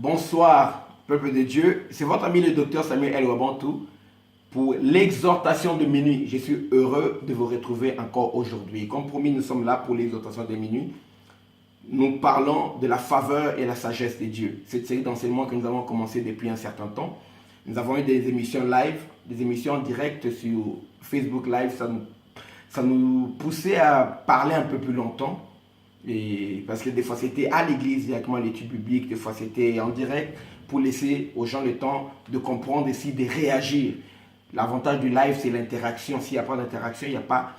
Bonsoir, peuple de Dieu. C'est votre ami le docteur Samuel El Wabantou pour l'exhortation de minuit. Je suis heureux de vous retrouver encore aujourd'hui. Comme promis, nous sommes là pour l'exhortation de minuit. Nous parlons de la faveur et la sagesse de Dieu. Cette série d'enseignements que nous avons commencé depuis un certain temps. Nous avons eu des émissions live, des émissions directes sur Facebook Live. Ça nous poussait à parler un peu plus longtemps. Et parce que des fois c'était à l'église directement l'étude biblique, des fois c'était en direct pour laisser aux gens le temps de comprendre et de réagir. L'avantage du live, c'est l'interaction. S'il n'y a pas d'interaction, il n'y a pas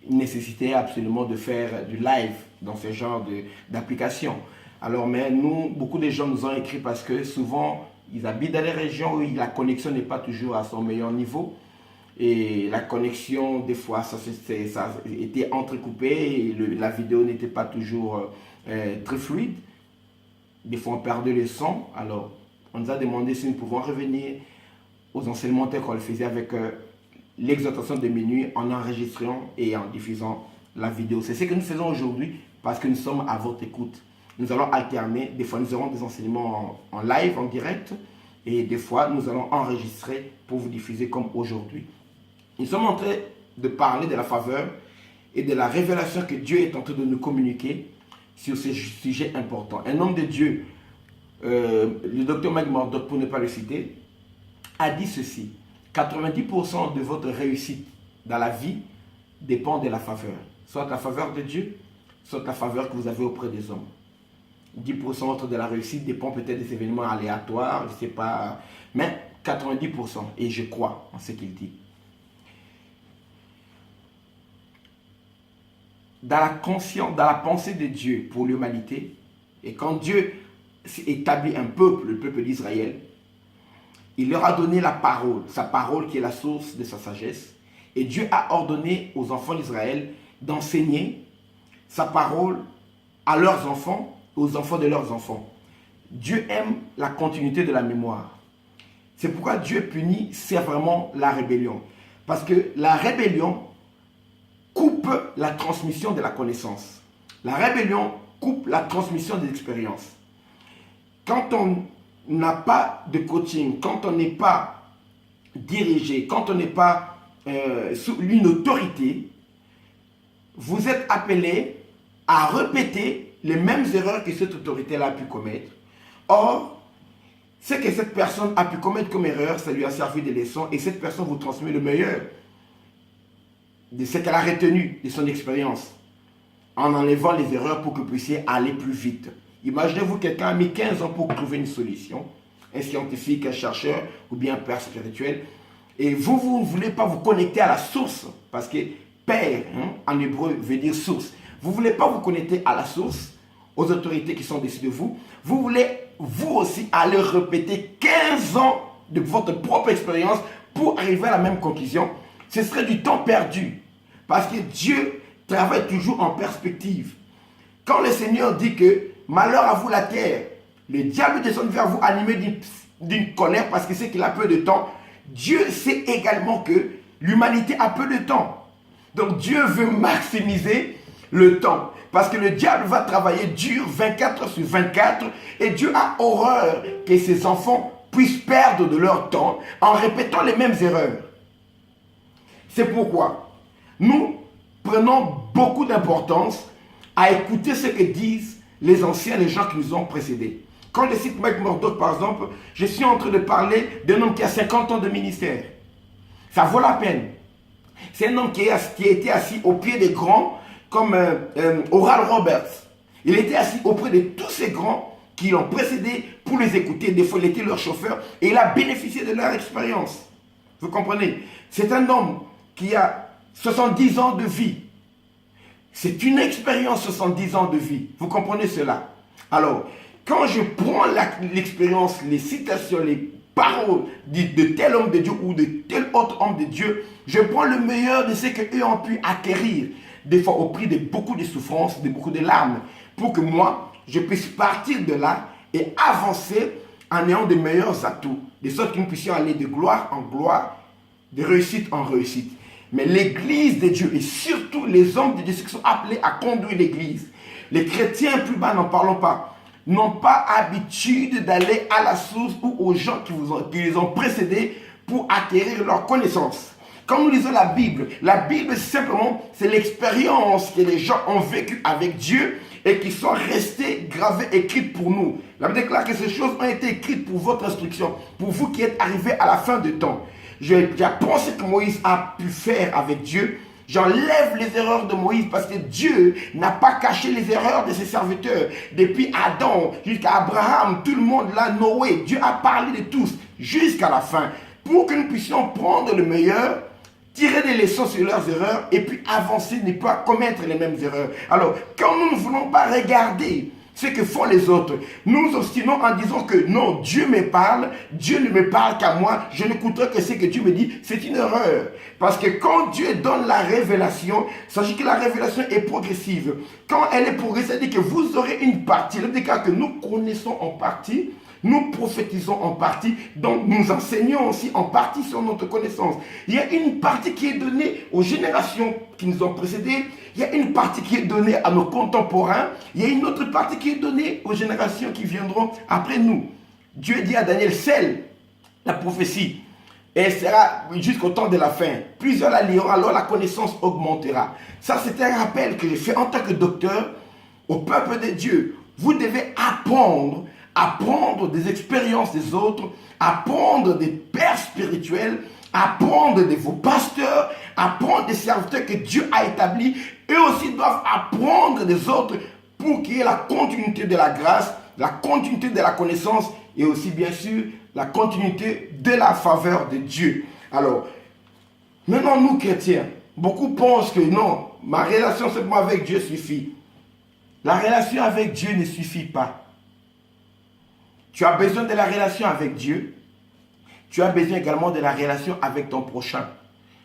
une nécessité absolument de faire du live dans ce genre d'application. Alors, mais nous, beaucoup de gens nous ont écrit parce que souvent, ils habitent dans les régions où la connexion n'est pas toujours à son meilleur niveau. Et la connexion, des fois, ça était entrecoupé et la vidéo n'était pas toujours très fluide. Des fois, on perdait le son. Alors, on nous a demandé si nous pouvons revenir aux enseignements qu'on le faisait avec l'exhortation de minuit en enregistrant et en diffusant la vidéo. C'est ce que nous faisons aujourd'hui parce que nous sommes à votre écoute. Nous allons alterner. Des fois, nous aurons des enseignements en live, en direct. Et des fois, nous allons enregistrer pour vous diffuser comme aujourd'hui. Nous sommes en train de parler de la faveur et de la révélation que Dieu est en train de nous communiquer sur ces sujets importants. Un homme de Dieu, le docteur Mike Murdock, pour ne pas le citer, a dit ceci: 90% de votre réussite dans la vie dépend de la faveur. Soit la faveur de Dieu, soit la faveur que vous avez auprès des hommes. 10% de la réussite dépend peut-être des événements aléatoires, je ne sais pas, mais 90%, et je crois en ce qu'il dit. Dans la conscience, dans la pensée de Dieu pour l'humanité, et quand Dieu établit un peuple, le peuple d'Israël, il leur a donné la parole, sa parole qui est la source de sa sagesse, et Dieu a ordonné aux enfants d'Israël d'enseigner sa parole à leurs enfants, aux enfants de leurs enfants. Dieu aime la continuité de la mémoire. C'est pourquoi Dieu punit sévèrement la rébellion. Parce que la rébellion coupe la transmission de la connaissance. La rébellion coupe la transmission des expériences. Quand on n'a pas de coaching, quand on n'est pas dirigé, quand on n'est pas sous une autorité, vous êtes appelé à répéter les mêmes erreurs que cette autorité-là a pu commettre. Or, ce que cette personne a pu commettre comme erreur, ça lui a servi de leçon et cette personne vous transmet le meilleur de ce qu'elle a retenu de son expérience en enlevant les erreurs pour que vous puissiez aller plus vite. Imaginez-vous quelqu'un a mis 15 ans pour trouver une solution, un scientifique, un chercheur ou bien un père spirituel, et vous ne voulez pas vous connecter à la source, parce que père, en hébreu, veut dire source. Vous ne voulez pas vous connecter à la source, aux autorités qui sont au-dessus de vous. Vous voulez, vous aussi, aller répéter 15 ans de votre propre expérience pour arriver à la même conclusion. Ce serait du temps perdu. Parce que Dieu travaille toujours en perspective. Quand le Seigneur dit que malheur à vous la terre, le diable descend vers vous animé d'une colère parce qu'il sait qu'il a peu de temps, Dieu sait également que l'humanité a peu de temps. Donc Dieu veut maximiser le temps. Parce que le diable va travailler dur 24 heures sur 24 et Dieu a horreur que ses enfants puissent perdre de leur temps en répétant les mêmes erreurs. C'est pourquoi nous prenons beaucoup d'importance à écouter ce que disent les anciens, les gens qui nous ont précédés. Quand je cite Mike Murdock, par exemple, je suis en train de parler d'un homme qui a 50 ans de ministère. Ça vaut la peine. C'est un homme qui a été assis au pied des grands, comme Oral Roberts. Il était assis auprès de tous ces grands qui l'ont précédé pour les écouter. Des fois, il était leur chauffeur et il a bénéficié de leur expérience. Vous comprenez? C'est un homme qui a 70 ans de vie. C'est une expérience, 70 ans de vie. Vous comprenez cela? Alors, quand je prends l'expérience, les citations, les paroles de tel homme de Dieu ou de tel autre homme de Dieu, je prends le meilleur de ce qu'eux ont pu acquérir, des fois au prix de beaucoup de souffrances, de beaucoup de larmes, pour que moi, je puisse partir de là et avancer en ayant de meilleurs atouts, de sorte que nous puissions aller de gloire en gloire, de réussite en réussite. Mais l'église de Dieu et surtout les hommes de Dieu qui sont appelés à conduire l'église, les chrétiens plus bas, n'en parlons pas. n'ont pas habitude d'aller à la source ou aux gens qui les ont précédés pour acquérir leur connaissance. Quand nous lisons la Bible simplement, c'est l'expérience que les gens ont vécue avec Dieu et qui sont restées gravées, écrites pour nous. La Bible déclare que ces choses ont été écrites pour votre instruction, pour vous qui êtes arrivés à la fin de temps. J'apprends ce que Moïse a pu faire avec Dieu. J'enlève les erreurs de Moïse parce que Dieu n'a pas caché les erreurs de ses serviteurs. Depuis Adam jusqu'à Abraham, tout le monde là, Noé, Dieu a parlé de tous jusqu'à la fin. Pour que nous puissions prendre le meilleur, tirer des leçons sur leurs erreurs et puis avancer, ne pas commettre les mêmes erreurs. Alors, quand nous ne voulons pas regarder ce que font les autres, nous nous obstinons en disant que non, Dieu me parle, Dieu ne me parle qu'à moi, je n'écouterai que ce que Dieu me dit, c'est une erreur. Parce que quand Dieu donne la révélation, sachez que la révélation est progressive. Quand elle est progressive, ça veut dire que vous aurez une partie, le cas que nous connaissons en partie, nous prophétisons en partie, donc nous enseignons aussi en partie sur notre connaissance. Il y a une partie qui est donnée aux générations qui nous ont précédées, il y a une partie qui est donnée à nos contemporains, il y a une autre partie qui est donnée aux générations qui viendront après nous. Dieu dit à Daniel, scelle la prophétie, et elle sera jusqu'au temps de la fin. Plusieurs la liront, alors la connaissance augmentera. Ça, c'est un rappel que j'ai fait en tant que docteur au peuple de Dieu. Vous devez apprendre des expériences des autres, apprendre des pères spirituels, apprendre de vos pasteurs, apprendre des serviteurs que Dieu a établis. Eux aussi doivent apprendre des autres pour qu'il y ait la continuité de la grâce, la continuité de la connaissance et aussi bien sûr la continuité de la faveur de Dieu. Alors, maintenant nous chrétiens, beaucoup pensent que non, ma relation seulement avec Dieu suffit. La relation avec Dieu ne suffit pas. Tu as besoin de la relation avec Dieu. Tu as besoin également de la relation avec ton prochain.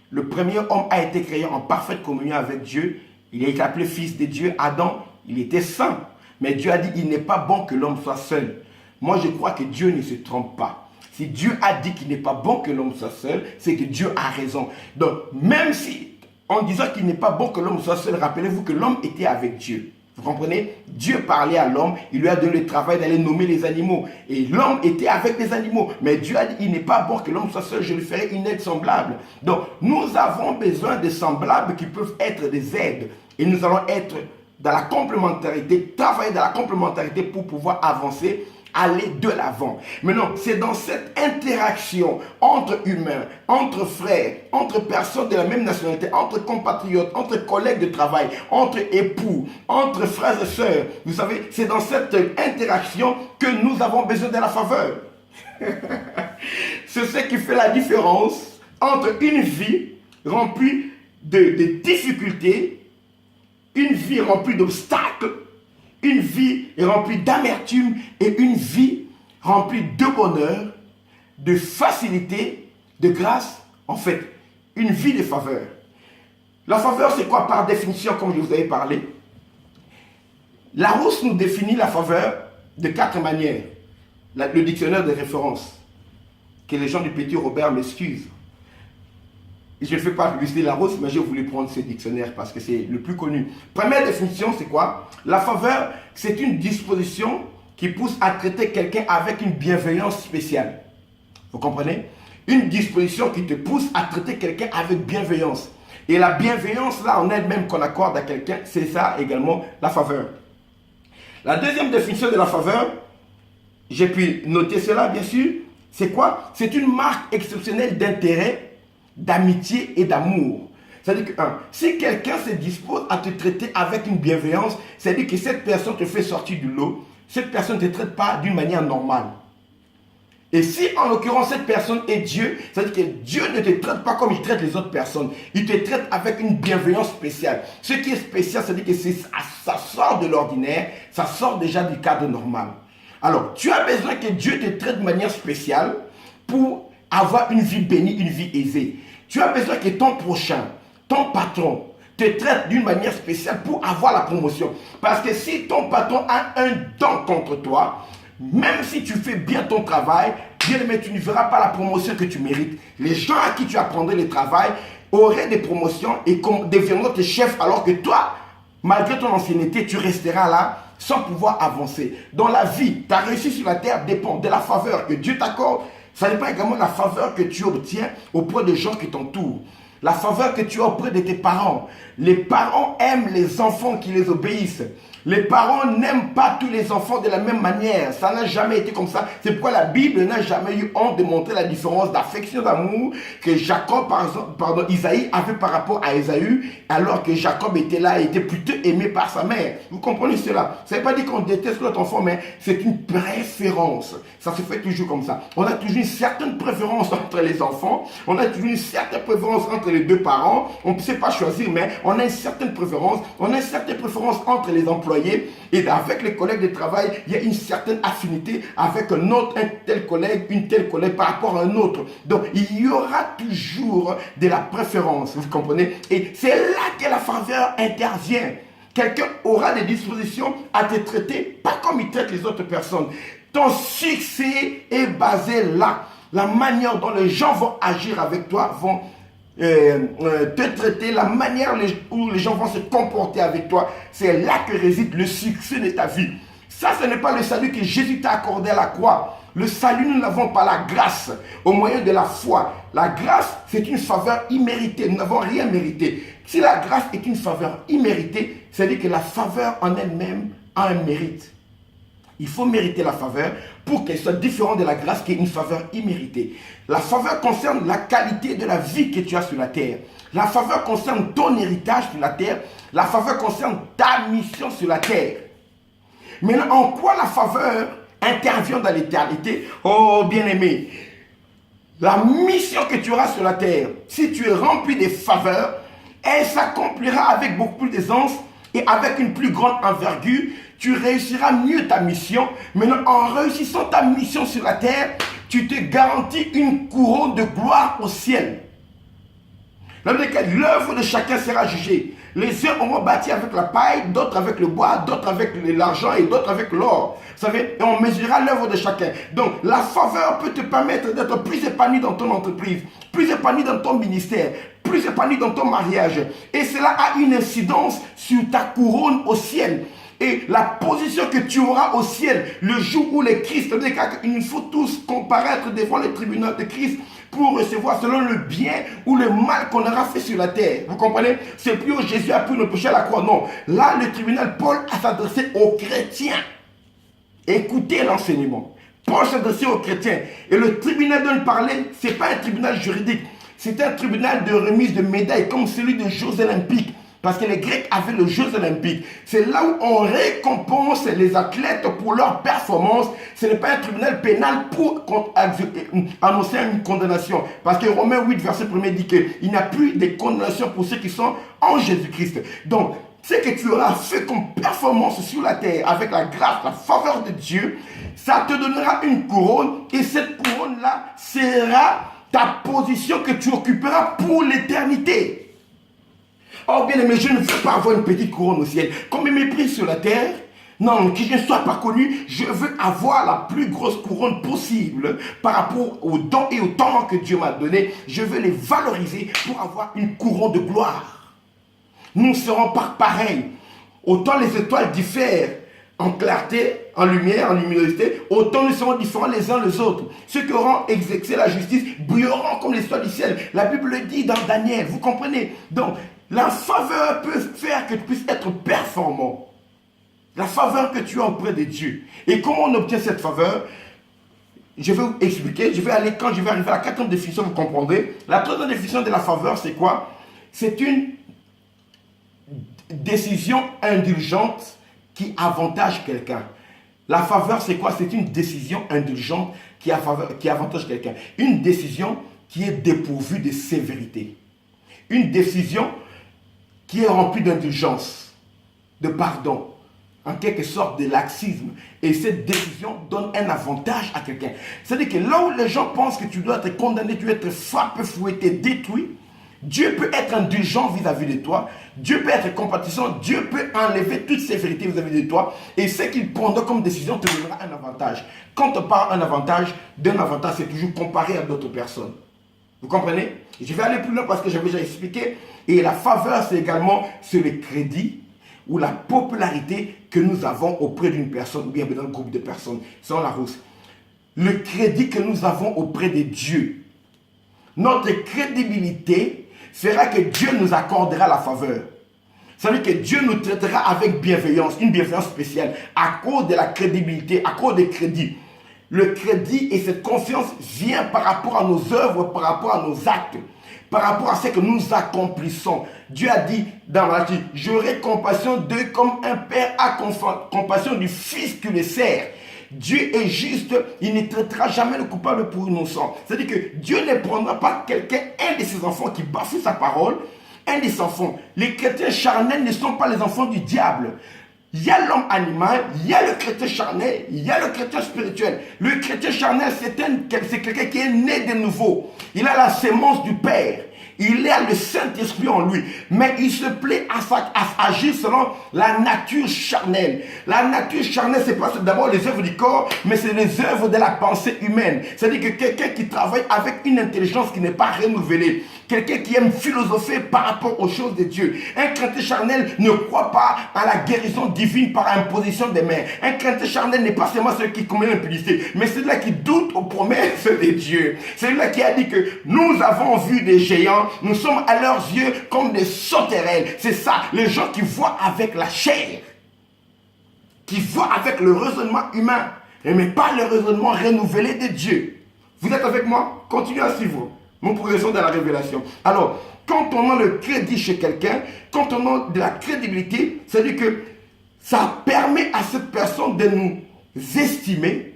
Le premier homme a été créé en parfaite communion avec Dieu. Il a été appelé fils de Dieu. Adam, il était saint. Mais Dieu a dit, il n'est pas bon que l'homme soit seul. Moi, je crois que Dieu ne se trompe pas. Si Dieu a dit qu'il n'est pas bon que l'homme soit seul, c'est que Dieu a raison. Donc, même si, en disant qu'il n'est pas bon que l'homme soit seul, rappelez-vous que l'homme était avec Dieu. Vous comprenez? Dieu parlait à l'homme, il lui a donné le travail d'aller nommer les animaux. Et l'homme était avec les animaux. Mais Dieu a dit, il n'est pas bon que l'homme soit seul, je lui ferai une aide semblable. Donc, nous avons besoin de semblables qui peuvent être des aides. Et nous allons être dans la complémentarité, travailler dans la complémentarité pour pouvoir avancer, aller de l'avant. Maintenant, c'est dans cette interaction entre humains, entre frères, entre personnes de la même nationalité, entre compatriotes, entre collègues de travail, entre époux, entre frères et sœurs. Vous savez, c'est dans cette interaction que nous avons besoin de la faveur. C'est ce qui fait la différence entre une vie remplie de difficultés, une vie remplie d'obstacles, une vie remplie d'amertume et une vie remplie de bonheur, de facilité, de grâce. En fait, une vie de faveur. La faveur, c'est quoi par définition, comme je vous avais parlé? Larousse nous définit la faveur de 4 manières. Le dictionnaire de référence, que les gens du Petit Robert m'excusent. Je ne fais pas publicité Larousse, mais j'ai voulu prendre ce dictionnaire parce que c'est le plus connu. Première définition, c'est quoi? La faveur, c'est une disposition qui pousse à traiter quelqu'un avec une bienveillance spéciale. Vous comprenez? Une disposition qui te pousse à traiter quelqu'un avec bienveillance. Et la bienveillance, là, en elle-même qu'on accorde à quelqu'un, c'est ça également la faveur. La deuxième définition de la faveur, j'ai pu noter cela, bien sûr, c'est quoi? C'est une marque exceptionnelle d'intérêt, d'amitié et d'amour. C'est-à-dire que, si quelqu'un se dispose à te traiter avec une bienveillance, c'est-à-dire que cette personne te fait sortir du lot, cette personne ne te traite pas d'une manière normale. Et si, en l'occurrence, cette personne est Dieu, c'est-à-dire que Dieu ne te traite pas comme il traite les autres personnes. Il te traite avec une bienveillance spéciale. Ce qui est spécial, c'est-à-dire que ça sort de l'ordinaire, ça sort déjà du cadre normal. Alors, tu as besoin que Dieu te traite de manière spéciale pour avoir une vie bénie, une vie aisée. Tu as besoin que ton prochain, ton patron, te traite d'une manière spéciale pour avoir la promotion. Parce que si ton patron a un don contre toi, même si tu fais bien ton travail, bien aimé, tu ne verras pas la promotion que tu mérites. Les gens à qui tu apprendrais le travail auraient des promotions et deviendront tes chefs, alors que toi, malgré ton ancienneté, tu resteras là sans pouvoir avancer. Dans la vie, ta réussite sur la terre dépend de la faveur que Dieu t'accorde. Ça dépend également de la faveur que tu obtiens auprès de gens qui t'entourent. La faveur que tu as auprès de tes parents. Les parents aiment les enfants qui les obéissent. Les parents n'aiment pas tous les enfants de la même manière. Ça n'a jamais été comme ça. C'est pourquoi la Bible n'a jamais eu honte de montrer la différence d'affection, d'amour que Jacob, Isaïe avait par rapport à Ésaü, alors que Jacob était là et était plutôt aimé par sa mère. Vous comprenez cela? Ça ne veut pas dire qu'on déteste l'autre enfant, mais c'est une préférence. Ça se fait toujours comme ça. On a toujours une certaine préférence entre les enfants. On a toujours une certaine préférence entre les deux parents. On ne sait pas choisir, mais on a une certaine préférence. On a une certaine préférence entre les employés. Et avec les collègues de travail, il y a une certaine affinité avec un tel collègue, une telle collègue par rapport à un autre. Donc, il y aura toujours de la préférence, vous comprenez? Et c'est là que la faveur intervient. Quelqu'un aura des dispositions à te traiter, pas comme il traite les autres personnes. Ton succès est basé là. La manière dont les gens vont agir avec toi, vont te traiter, la manière où les gens vont se comporter avec toi, c'est là que réside le succès de ta vie. Ça, ce n'est pas le salut que Jésus t'a accordé à la croix. Le salut, nous n'avons pas la grâce au moyen de la foi. La grâce, c'est une faveur imméritée. Nous n'avons rien mérité. Si la grâce est une faveur imméritée, c'est-à-dire que la faveur en elle-même a un mérite. Il faut mériter la faveur pour qu'elle soit différente de la grâce qui est une faveur imméritée. La faveur concerne la qualité de la vie que tu as sur la terre. La faveur concerne ton héritage sur la terre. La faveur concerne ta mission sur la terre. Maintenant, en quoi la faveur intervient dans l'éternité? Oh, bien-aimé, la mission que tu auras sur la terre, si tu es rempli de faveur, elle s'accomplira avec beaucoup plus d'aisance et avec une plus grande envergure. Tu réussiras mieux ta mission. Maintenant, en réussissant ta mission sur la terre, tu te garantis une couronne de gloire au ciel. L'œuvre de chacun sera jugée. Les uns auront bâti avec la paille, d'autres avec le bois, d'autres avec l'argent et d'autres avec l'or. Vous savez, et on mesurera l'œuvre de chacun. Donc, la faveur peut te permettre d'être plus épanoui dans ton entreprise, plus épanoui dans ton ministère, plus épanoui dans ton mariage. Et cela a une incidence sur ta couronne au ciel. Et la position que tu auras au ciel le jour où le Christ, il faut tous comparaître devant le tribunal de Christ pour recevoir selon le bien ou le mal qu'on aura fait sur la terre. Vous comprenez? C'est plus où Jésus a pris nos péchés à la croix. Non. Là, le tribunal, Paul a s'adressé aux chrétiens. Écoutez l'enseignement. Paul s'adressait aux chrétiens. Et le tribunal dont il parlait, ce n'est pas un tribunal juridique. C'est un tribunal de remise de médailles comme celui des Jeux olympiques. Parce que les Grecs avaient les Jeux olympiques. C'est là où on récompense les athlètes pour leur performance. Ce n'est pas un tribunal pénal pour annoncer une condamnation. Parce que Romains 8, verset 1 dit qu'il n'y a plus de condamnation pour ceux qui sont en Jésus-Christ. Donc, ce que tu auras fait comme performance sur la terre avec la grâce, la faveur de Dieu, ça te donnera une couronne. Et cette couronne-là sera ta position que tu occuperas pour l'éternité. Oh bien aimé, je ne veux pas avoir une petite couronne au ciel. Comme il méprise sur la terre, non, que je ne sois pas connu, je veux avoir la plus grosse couronne possible par rapport aux dons et aux talents que Dieu m'a donné. Je veux les valoriser pour avoir une couronne de gloire. Nous ne serons pas pareils. Autant les étoiles diffèrent en clarté, en lumière, en luminosité, autant nous serons différents les uns les autres. Ceux qui auront exécuté la justice brilleront comme les étoiles du ciel. La Bible le dit dans Daniel, vous comprenez? Donc, la faveur peut faire que tu puisses être performant. La faveur que tu as auprès de Dieu. Et comment on obtient cette faveur? Je vais vous expliquer. Quand je vais arriver à la quatrième définition, vous comprendrez. La troisième définition de la faveur, c'est quoi? C'est une décision indulgente qui avantage quelqu'un. La faveur, c'est quoi? C'est une décision indulgente qui avantage quelqu'un. Une décision qui est dépourvue de sévérité. Une décision qui est rempli d'indulgence, de pardon, en quelque sorte de laxisme. Et cette décision donne un avantage à quelqu'un. C'est-à-dire que là où les gens pensent que tu dois être condamné, tu dois être frappé, fouetté, détruit, Dieu peut être indulgent vis-à-vis de toi. Dieu peut être compatissant. Dieu peut enlever toute sévérité vis-à-vis de toi. Et ce qu'il prendra comme décision te donnera un avantage. Quand on parle d'un avantage, c'est toujours comparé à d'autres personnes. Vous comprenez? Je vais aller plus loin parce que j'avais déjà expliqué. Et la faveur, c'est également sur le crédit ou la popularité que nous avons auprès d'une personne ou bien d'un groupe de personnes. Selon Larousse, le crédit que nous avons auprès de Dieu, notre crédibilité fera que Dieu nous accordera la faveur. Ça veut dire que Dieu nous traitera avec bienveillance, une bienveillance spéciale, à cause de la crédibilité, à cause des crédits. Le crédit et cette confiance vient par rapport à nos œuvres, par rapport à nos actes, par rapport à ce que nous accomplissons. Dieu a dit dans la Bible, j'aurai compassion d'eux comme un père a compassion du fils qui le sert. Dieu est juste, il ne traitera jamais le coupable pour innocent. C'est-à-dire que Dieu ne prendra pas quelqu'un, un de ses enfants qui bafoue sa parole, un des enfants. Les chrétiens charnels ne sont pas les enfants du diable. Il y a l'homme animal, il y a le chrétien charnel, il y a le chrétien spirituel. Le chrétien charnel, c'est quelqu'un qui est né de nouveau. Il a la sémence du Père. Il a le Saint-Esprit en lui. Mais il se plaît à agir selon la nature charnelle. La nature charnelle, c'est pas d'abord les œuvres du corps, mais c'est les œuvres de la pensée humaine. C'est-à-dire que quelqu'un qui travaille avec une intelligence qui n'est pas renouvelée. Quelqu'un qui aime philosopher par rapport aux choses de Dieu. Un chrétien charnel ne croit pas à la guérison divine par imposition des mains. Un chrétien charnel n'est pas seulement celui qui commet l'impudicité, mais celui-là qui doute aux promesses de Dieu. Celui-là qui a dit que nous avons vu des géants, nous sommes à leurs yeux comme des sauterelles. C'est ça, les gens qui voient avec la chair, qui voient avec le raisonnement humain, mais pas le raisonnement renouvelé de Dieu. Vous êtes avec moi? Continuez à suivre mon progression dans la révélation. Alors, quand on a le crédit chez quelqu'un, quand on a de la crédibilité, c'est-à-dire que ça permet à cette personne de nous estimer,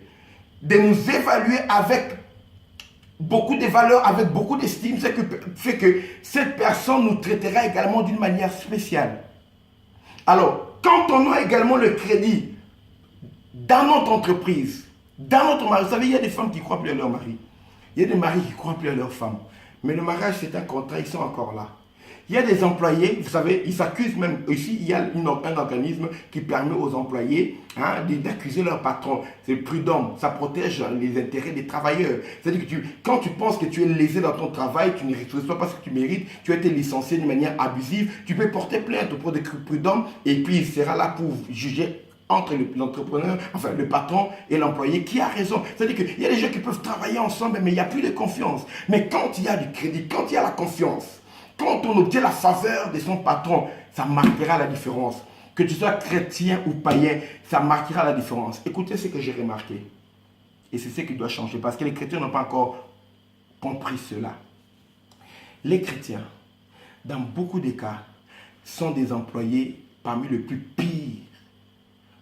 de nous évaluer avec beaucoup de valeurs, avec beaucoup d'estime, ce qui fait que cette personne nous traitera également d'une manière spéciale. Alors, quand on a également le crédit dans notre entreprise, dans notre mari, vous savez, il y a des femmes qui croient plus à leur mari. Il y a des maris qui croient plus à leur femme. Mais le mariage, c'est un contrat, ils sont encore là. Il y a des employés, vous savez, ils s'accusent même, ici, il y a un organisme qui permet aux employés d'accuser leur patron. C'est prud'homme, ça protège les intérêts des travailleurs. C'est-à-dire que quand tu penses que tu es lésé dans ton travail, tu ne reçois pas ce que tu mérites, tu as été licencié d'une manière abusive, tu peux porter plainte auprès de prud'homme et puis il sera là pour juger entre l'entrepreneur, enfin le patron et l'employé, qui a raison. C'est-à-dire qu'il y a des gens qui peuvent travailler ensemble, mais il n'y a plus de confiance. Mais quand il y a du crédit, quand il y a la confiance, quand on obtient la faveur de son patron, ça marquera la différence. Que tu sois chrétien ou païen, ça marquera la différence. Écoutez ce que j'ai remarqué. Et c'est ce qui doit changer, parce que les chrétiens n'ont pas encore compris cela. Les chrétiens, dans beaucoup de cas, sont des employés parmi les plus pires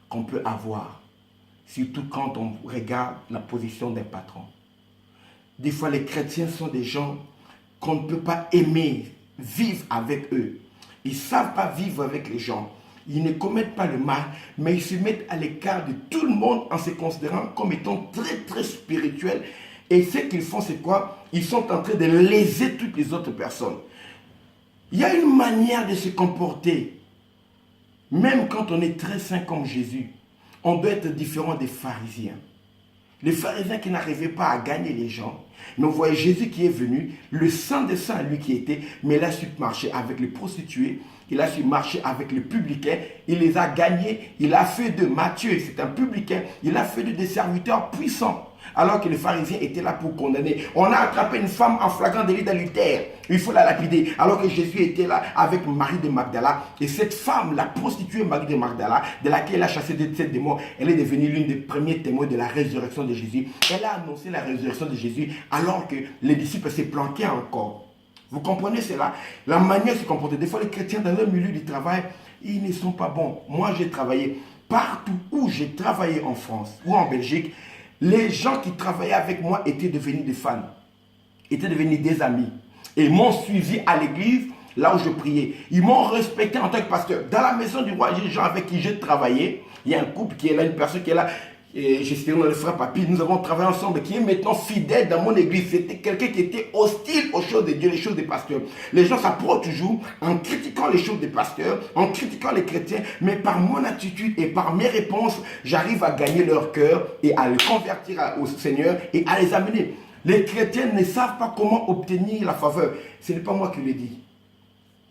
qu'on peut avoir, surtout quand on regarde la position des patrons. Des fois, les chrétiens sont des gens qu'on ne peut pas aimer, vivre avec eux. Ils ne savent pas vivre avec les gens. Ils ne commettent pas le mal, mais ils se mettent à l'écart de tout le monde en se considérant comme étant très, très spirituels. Et ce qu'ils font, c'est quoi? Ils sont en train de léser toutes les autres personnes. Il y a une manière de se comporter. Même quand on est très saint comme Jésus, on doit être différent des pharisiens. Les pharisiens qui n'arrivaient pas à gagner les gens. Mais vous voyez Jésus qui est venu, le saint des saints, lui qui était, mais il a su marcher avec les prostituées, il a su marcher avec les publicains, il les a gagnés, il a fait de Matthieu, c'est un publicain, il a fait de des serviteurs puissants. Alors que les pharisiens étaient là pour condamner. On a attrapé une femme en flagrant délit d'adultère. Il faut la lapider. Alors que Jésus était là avec Marie de Magdala. Et cette femme, la prostituée Marie de Magdala, de laquelle il a chassé de sept démons, elle est devenue l'une des premiers témoins de la résurrection de Jésus. Elle a annoncé la résurrection de Jésus alors que les disciples se planquaient encore. Vous comprenez cela? La manière de se comporter. Des fois, les chrétiens dans leur milieu du travail, ils ne sont pas bons. Moi, j'ai travaillé partout où j'ai travaillé en France ou en Belgique. Les gens qui travaillaient avec moi étaient devenus des fans, étaient devenus des amis. Et m'ont suivi à l'église, là où je priais. Ils m'ont respecté en tant que pasteur. Dans la maison du roi, les gens avec qui j'ai travaillé, il y a un couple qui est là, une personne qui est là, et j'étais dans le frère Papy, nous avons travaillé ensemble, qui est maintenant fidèle dans mon église. C'était quelqu'un qui était hostile aux choses de Dieu, les choses des pasteurs. Les gens s'approchent toujours en critiquant les choses des pasteurs, en critiquant les chrétiens, mais par mon attitude et par mes réponses, j'arrive à gagner leur cœur et à les convertir au Seigneur et à les amener. Les chrétiens ne savent pas comment obtenir la faveur. Ce n'est pas moi qui le dis.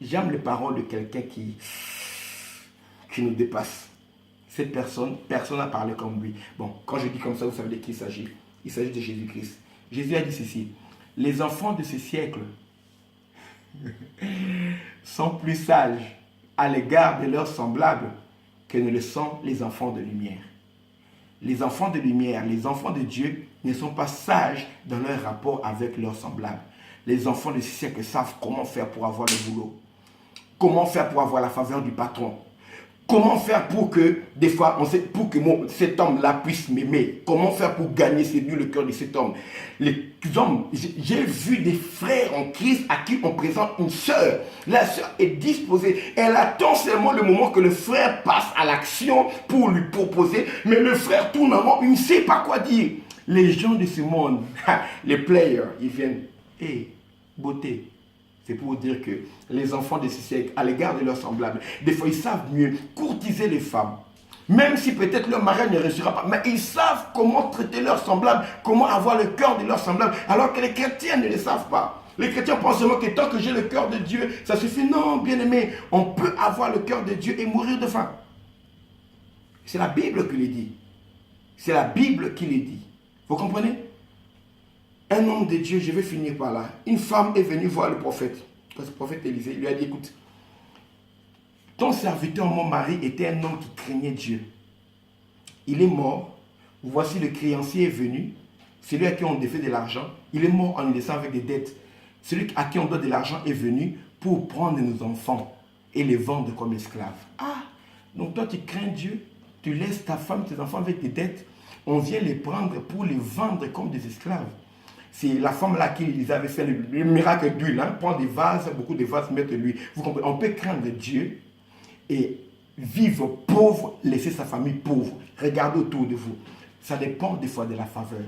J'aime les paroles de quelqu'un qui nous dépasse. Cette personne, personne n'a parlé comme lui. Bon, quand je dis comme ça, vous savez de qui il s'agit. Il s'agit de Jésus-Christ. Jésus a dit ceci. Les enfants de ce siècle sont plus sages à l'égard de leurs semblables que ne le sont les enfants de lumière. Les enfants de lumière, les enfants de Dieu ne sont pas sages dans leur rapport avec leurs semblables. Les enfants de ce siècle savent comment faire pour avoir le boulot. Comment faire pour avoir la faveur du patron. Comment faire pour que, des fois, pour que cet homme-là puisse m'aimer. Comment faire pour gagner, séduire le cœur de cet homme. Les hommes, j'ai vu des frères en Christ à qui on présente une sœur. La sœur est disposée. Elle attend seulement le moment que le frère passe à l'action pour lui proposer. Mais le frère tourne en rond, il ne sait pas quoi dire. Les gens de ce monde, les players, ils viennent. Hé, beauté. C'est pour dire que les enfants de ce siècle, à l'égard de leurs semblables, des fois ils savent mieux courtiser les femmes. Même si peut-être leur mari ne réussira pas, mais ils savent comment traiter leurs semblables, comment avoir le cœur de leurs semblables, alors que les chrétiens ne le savent pas. Les chrétiens pensent seulement que tant que j'ai le cœur de Dieu, ça suffit. Non, bien aimé, on peut avoir le cœur de Dieu et mourir de faim. C'est la Bible qui le dit. C'est la Bible qui le dit. Vous comprenez? Un homme de Dieu, je vais finir par là. Une femme est venue voir le prophète. Le prophète Élisée, il lui a dit, écoute, ton serviteur, mon mari, était un homme qui craignait Dieu. Il est mort. Voici le créancier est venu. Celui à qui on défait de l'argent. Il est mort en nous laissant avec des dettes. Celui à qui on doit de l'argent est venu pour prendre nos enfants et les vendre comme esclaves. Ah, donc toi tu crains Dieu, tu laisses ta femme, tes enfants avec des dettes. On vient les prendre pour les vendre comme des esclaves. C'est la femme là qui ils avaient fait le miracle d'huile. Hein? Prendre des vases, beaucoup de vases, mettre de l'huile. Vous comprenez? On peut craindre Dieu et vivre pauvre, laisser sa famille pauvre. Regardez autour de vous. Ça dépend des fois de la faveur.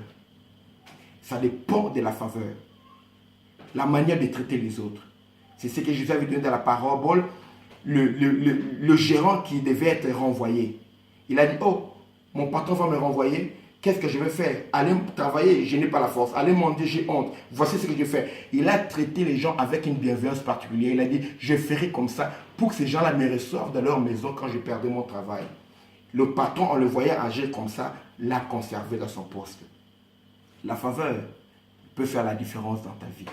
Ça dépend de la faveur. La manière de traiter les autres. C'est ce que Jésus avait donné dans la parabole. Le gérant qui devait être renvoyé. Il a dit, oh, mon patron va me renvoyer. Qu'est-ce que je vais faire? Aller travailler, je n'ai pas la force. Aller manger, j'ai honte. Voici ce que je fais. Il a traité les gens avec une bienveillance particulière. Il a dit, je ferai comme ça pour que ces gens-là me reçoivent dans leur maison quand je perdais mon travail. Le patron, on le voyait agir comme ça, l'a conservé dans son poste. La faveur peut faire la différence dans ta vie.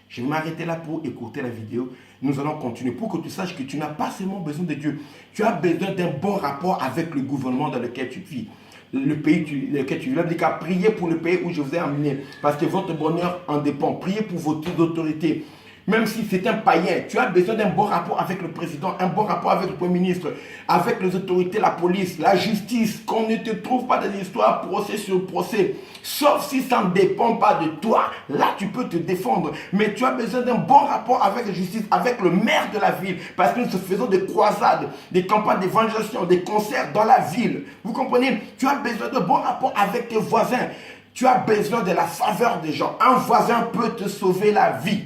Je vais m'arrêter là pour écouter la vidéo. Nous allons continuer pour que tu saches que tu n'as pas seulement besoin de Dieu. Tu as besoin d'un bon rapport avec le gouvernement dans lequel tu vis. Le pays dans lequel tu vis. Il a dit qu'à prier pour le pays où je vous ai amené. Parce que votre bonheur en dépend. Priez pour votre autorité. Même si c'est un païen, tu as besoin d'un bon rapport avec le président, un bon rapport avec le premier ministre, avec les autorités, la police, la justice, qu'on ne te trouve pas dans des histoires procès sur procès. Sauf si ça ne dépend pas de toi, là tu peux te défendre. Mais tu as besoin d'un bon rapport avec la justice, avec le maire de la ville, parce que nous faisons des croisades, des campagnes d'évangélisation, des concerts dans la ville. Vous comprenez? Tu as besoin de bon rapport avec tes voisins. Tu as besoin de la faveur des gens. Un voisin peut te sauver la vie.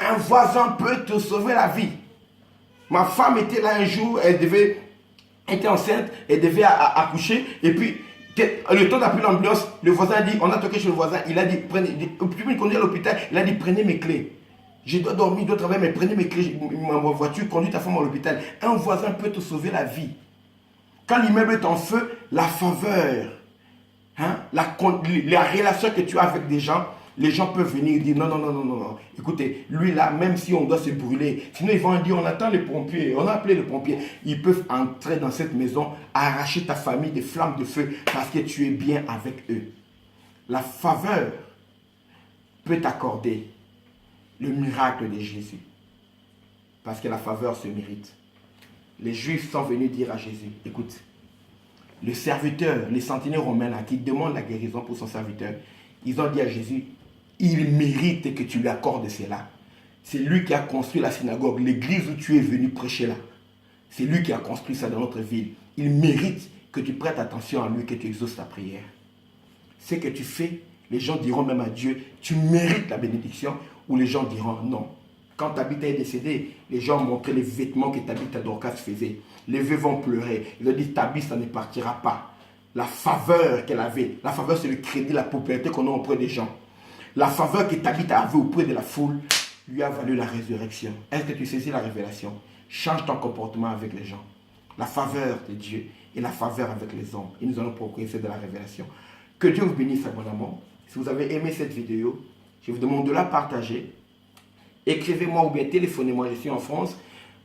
Un voisin peut te sauver la vie. Ma femme était là un jour, elle était enceinte, elle devait accoucher, et puis le temps d'appeler l'ambulance, le voisin a dit, on a toqué chez le voisin, il a dit, tu peux me conduire à l'hôpital, il a dit, prenez mes clés. Je dois dormir, je dois travailler, mais prenez mes clés, ma voiture, conduis ta femme à l'hôpital. Un voisin peut te sauver la vie. Quand l'immeuble est en feu, la faveur, hein, la relation que tu as avec des gens, les gens peuvent venir et dire non, non, non, non, non. Écoutez, lui là, même si on doit se brûler, sinon ils vont dire on attend les pompiers, on a appelé les pompiers. Ils peuvent entrer dans cette maison, arracher ta famille des flammes de feu parce que tu es bien avec eux. La faveur peut t'accorder le miracle de Jésus. Parce que la faveur se mérite. Les Juifs sont venus dire à Jésus, écoute, le serviteur, les sentinelles romains là, qui demandent la guérison pour son serviteur, ils ont dit à Jésus, il mérite que tu lui accordes cela. C'est lui qui a construit la synagogue, l'église où tu es venu prêcher là. C'est lui qui a construit ça dans notre ville. Il mérite que tu prêtes attention à lui, que tu exauces ta prière. Ce que tu fais, les gens diront même à Dieu, tu mérites la bénédiction, ou les gens diront non. Quand Tabitha est décédée, les gens ont montré les vêtements que Tabitha Dorcas faisait. Les veuves vont pleurer. Ils ont dit, Tabitha ne partira pas. La faveur qu'elle avait, la faveur c'est le crédit, la popularité qu'on a auprès des gens. La faveur que Tabitha avait auprès de la foule lui a valu la résurrection. Est-ce que tu saisis la révélation? Change ton comportement avec les gens. la faveur de Dieu et la faveur avec les hommes. Et nous allons progresser de la révélation. Que Dieu vous bénisse abondamment. Si vous avez aimé cette vidéo, je vous demande de la partager. Écrivez-moi ou bien téléphonez-moi, je suis en France.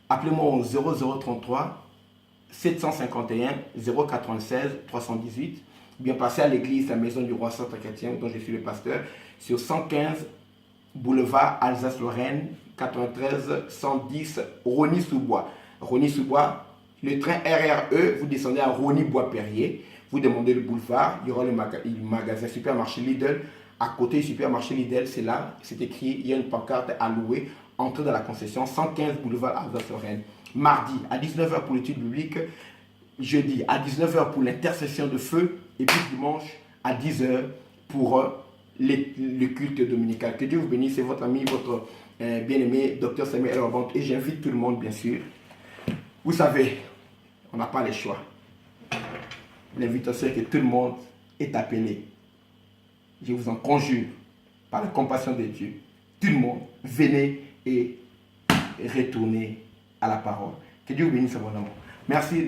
Appelez-moi au 0033 751 096 318. Ou bien passez à l'église, la maison du roi Centre Chrétien, dont je suis le pasteur, sur 115 boulevard Alsace-Lorraine, 93 110 Rony-sous-Bois. Rony-sous-Bois, le train RRE, vous descendez à Rony-Bois-Perrier, vous demandez le boulevard, il y aura le magasin supermarché Lidl. À côté du supermarché Lidl, c'est là, c'est écrit, il y a une pancarte à louer, entrée dans la concession, 115 boulevard Alsace-Lorraine. Mardi à 19 h pour l'étude biblique, jeudi à 19 h pour l'intercession de feu, et puis dimanche à 10 h pour le culte dominical. Que Dieu vous bénisse, c'est votre ami, votre bien-aimé, Dr Samuel Elobant, et j'invite tout le monde, bien sûr. Vous savez, on n'a pas le choix. L'invitation est que tout le monde est appelé. Je vous en conjure, par la compassion de Dieu, tout le monde, venez et retournez à la parole. Que Dieu vous bénisse abondamment. Merci.